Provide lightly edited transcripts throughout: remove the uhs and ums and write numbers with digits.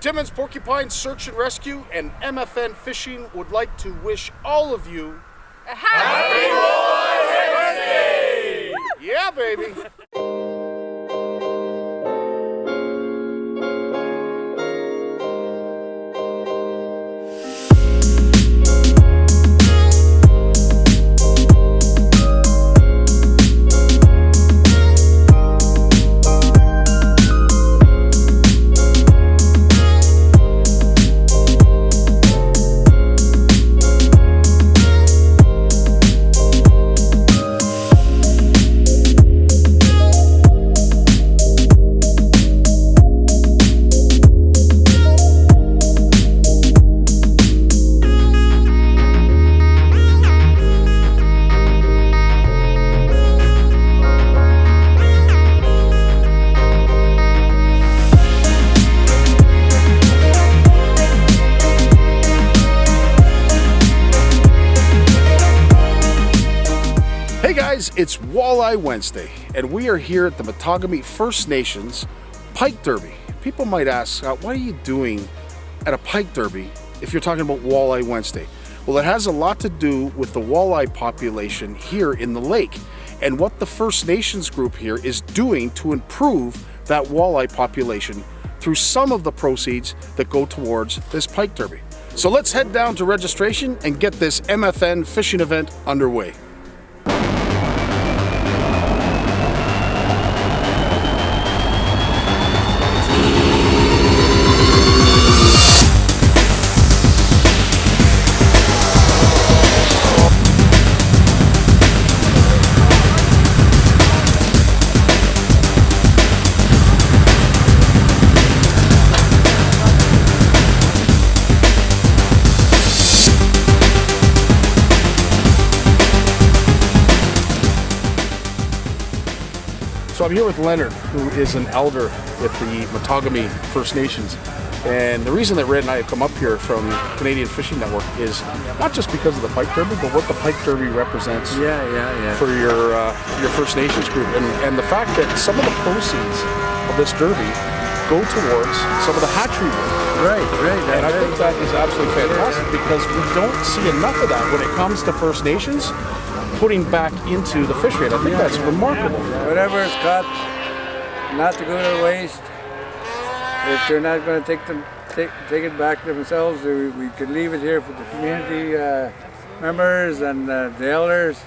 Timmins Porcupine Search and Rescue and MFN Fishing would like to wish all of you a happy Walleye Wednesday! Yeah, baby! Hey guys, it's Walleye Wednesday, and we are here at the Mattagami First Nations Pike Derby. People might ask, what are you doing at a Pike Derby if you're talking about Walleye Wednesday? Well, it has a lot to do with the walleye population here in the lake and what the First Nations group here is doing to improve that walleye population through some of the proceeds that go towards this Pike Derby. So let's head down to registration and get this MFN fishing event underway. So I'm here with Leonard, who is an elder with the Mattagami First Nations. And the reason that Red and I have come up here from Canadian Fishing Network is not just because of the Pike Derby, but what the Pike Derby represents for your First Nations group. And the fact that some of the proceeds of this derby go towards some of the hatchery work. Right. And I think that is absolutely fantastic because we don't see enough of that when it comes to First Nations putting back into the fishery. And I think that's remarkable. Whatever is caught, not to go to waste. If they're not going to take it back themselves, we could leave it here for the community members and the elders.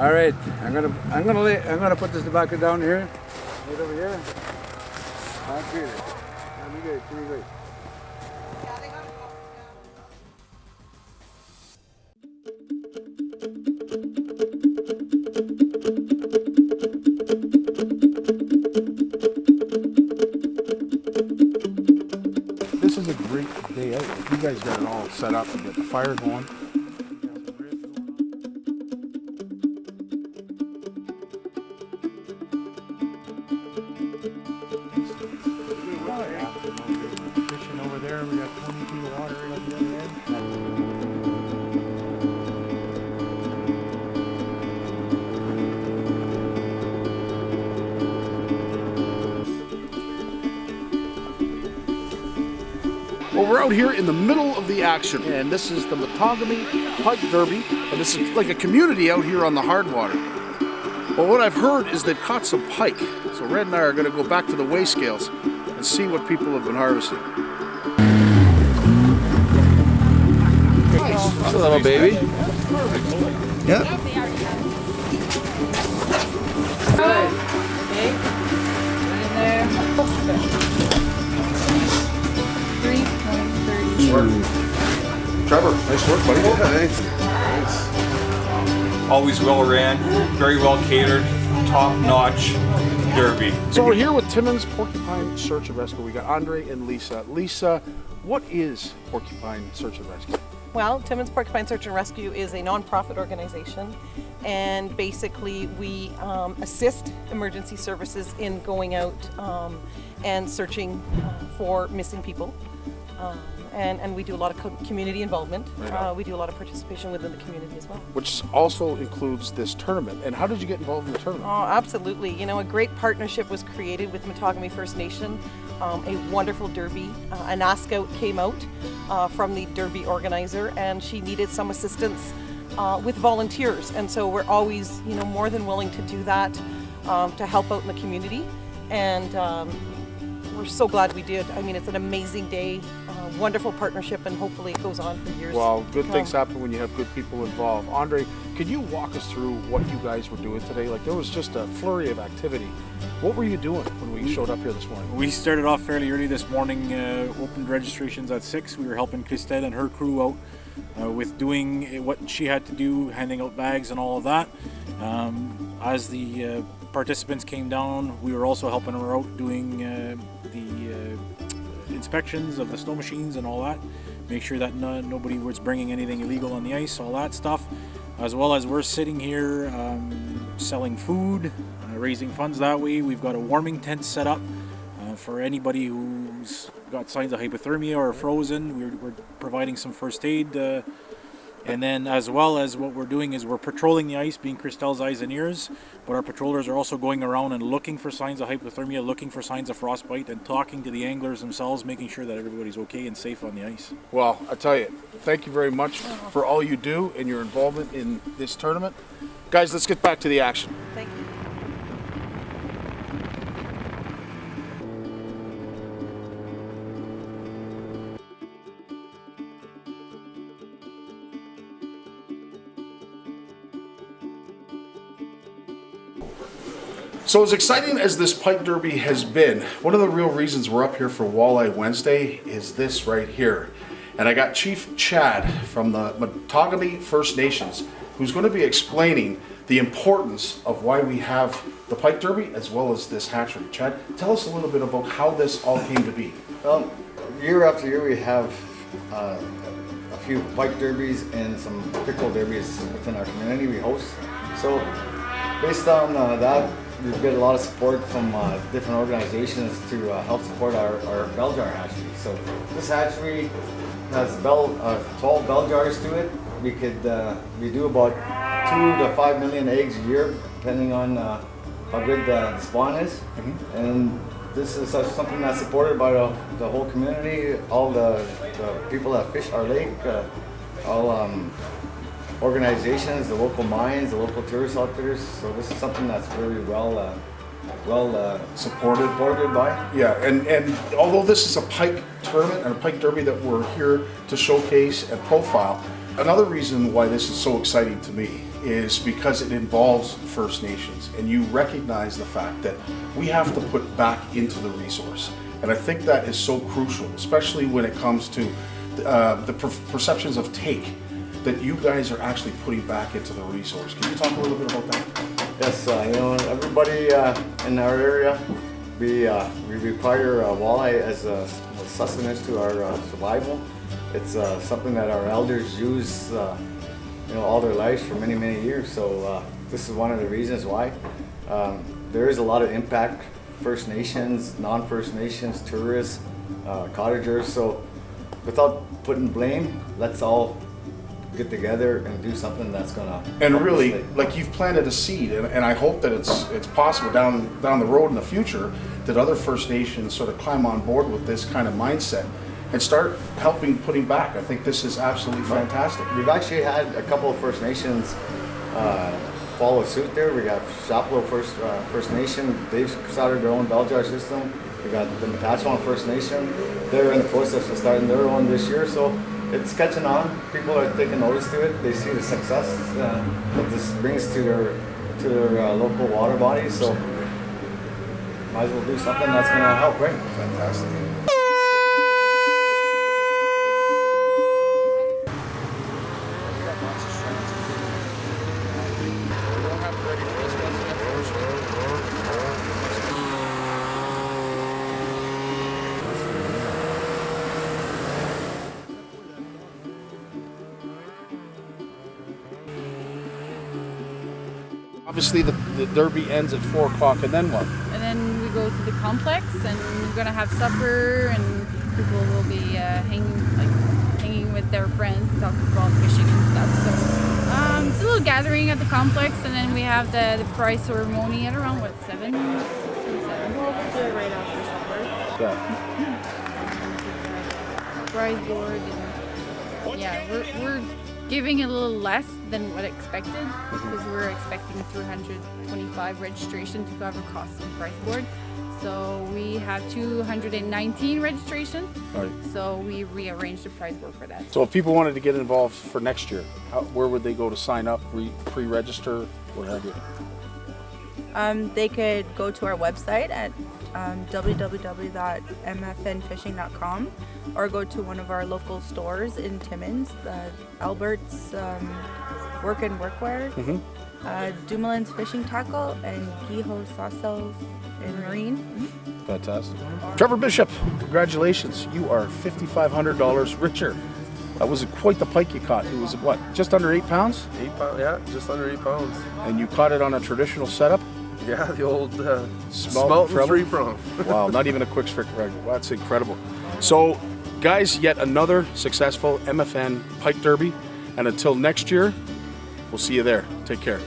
All right, I'm gonna put this tobacco down here, right over here. Pretty good. This is a great day out. If you guys got it all set up and get the fire going. Fishing over there, we got 20 feet of water right on the other end. Well, we're out here in the middle of the action, and this is the Mattagami Pike Derby, and this is like a community out here on the hard water. Well, what I've heard is they've caught some pike, so Red and I are going to go back to the weigh scales and see what people have been harvesting. That's a little baby. Yeah. Trevor, nice work, buddy. Nice. Always well ran, very well catered, top-notch derby. So we're here with Timmins Porcupine Search and Rescue. We got Andre and Lisa. Lisa, what is Porcupine Search and Rescue? Well, Timmins Porcupine Search and Rescue is a non-profit organization, and basically we assist emergency services in going out and searching for missing people. And we do a lot of community involvement. Right. We do a lot of participation within the community as well. Which also includes this tournament. And how did you get involved in the tournament? Oh, absolutely. You know, a great partnership was created with Mattagami First Nation a wonderful derby. An Scout came out from the derby organizer, and she needed some assistance with volunteers, and so we're always, more than willing to do that to help out in the community, and we're so glad we did. I mean, it's an amazing day, wonderful partnership, and hopefully it goes on for years. Well, good things happen when you have good people involved. Andre, could you walk us through what you guys were doing today? Like, there was just a flurry of activity. What were you doing when we showed up here this morning? We started off fairly early this morning, opened registrations at 6. We were helping Christelle and her crew out with doing what she had to do, handing out bags and all of that. As the participants came down, we were also helping her out doing the inspections of the snow machines and all that. Make sure that nobody was bringing anything illegal on the ice, all that stuff. As well as we're sitting here selling food, raising funds that way. We've got a warming tent set up for anybody who's got signs of hypothermia or frozen. We're providing some first aid. And then as well as what we're doing is we're patrolling the ice, being Christelle's eyes and ears, but our patrollers are also going around and looking for signs of hypothermia, looking for signs of frostbite, and talking to the anglers themselves, making sure that everybody's okay and safe on the ice. Well, I tell you, thank you very much for all you do and your involvement in this tournament. Guys, let's get back to the action. Thank you. So as exciting as this Pike Derby has been, one of the real reasons we're up here for Walleye Wednesday is this right here. And I got Chief Chad from the Mattagami First Nations, who's going to be explaining the importance of why we have the Pike Derby as well as this hatchery. Chad, tell us a little bit about how this all came to be. Well, year after year we have a few Pike Derbies and some pickerel derbies within our community we host. So based on that, we've got a lot of support from different organizations to help support our bell jar hatchery. So this hatchery has 12 bell jars to it. We do about 2 to 5 million eggs a year, depending on how good the spawn is. Mm-hmm. And this is something that's supported by the whole community, all the people that fish our lake, all organizations, the local mines, the local tourist outfitters. So this is something that's very well supported by. Yeah, and although this is a Pike tournament and a Pike Derby that we're here to showcase and profile, another reason why this is so exciting to me is because it involves First Nations, and you recognize the fact that we have to put back into the resource. And I think that is so crucial, especially when it comes to the perceptions of take that you guys are actually putting back into the resource. Can you talk a little bit about that? Yes, everybody in our area, we require walleye as a sustenance to our survival. It's something that our elders use, all their lives for many, many years. So this is one of the reasons why. There is a lot of impact, First Nations, non-First Nations, tourists, cottagers. So without putting blame, let's all get together and do something that's gonna. And really, like, you've planted a seed, and I hope that it's possible down the road in the future that other First Nations sort of climb on board with this kind of mindset and start helping putting back. I think this is absolutely fantastic. We've actually had a couple of First Nations follow suit there. We got Shapelo First Nation. They've started their own bell jar system. We got the Mattagami First Nation. They're in the process of starting their own this year. So it's catching on. People are taking notice to it. They see the success that this brings to their local water bodies. So might as well do something that's going to help, right? Fantastic. Obviously, the derby ends at 4 o'clock, and then what? And then we go to the complex, and we're gonna have supper, and people will be hanging with their friends, and talking about fishing and stuff. So it's a little gathering at the complex, and then we have the prize ceremony at around 7? We'll do it right after supper. Yeah. Prize board, and yeah, we're giving a little less than what expected because we're expecting 325 registration to cover costs and prize board. So we have 219 registration. Right. So we rearranged the prize board for that. So if people wanted to get involved for next year, where would they go to sign up, pre-register, what have you? They could go to our website at www.mfnfishing.com or go to one of our local stores in Timmins, Albert's Work and Workwear, Dumoulin's Fishing Tackle, and Giho Sawcells in Marine. Fantastic. Trevor Bishop, congratulations. You are $5,500 richer. That was quite the pike you caught. It was what, just under 8 pounds? 8 pounds, yeah, just under 8 pounds. And you caught it on a traditional setup? Yeah, the old smelt and 3-prong. Wow, not even a quick stick rag. That's incredible. So, guys, yet another successful MFN Pike Derby. And until next year, we'll see you there. Take care.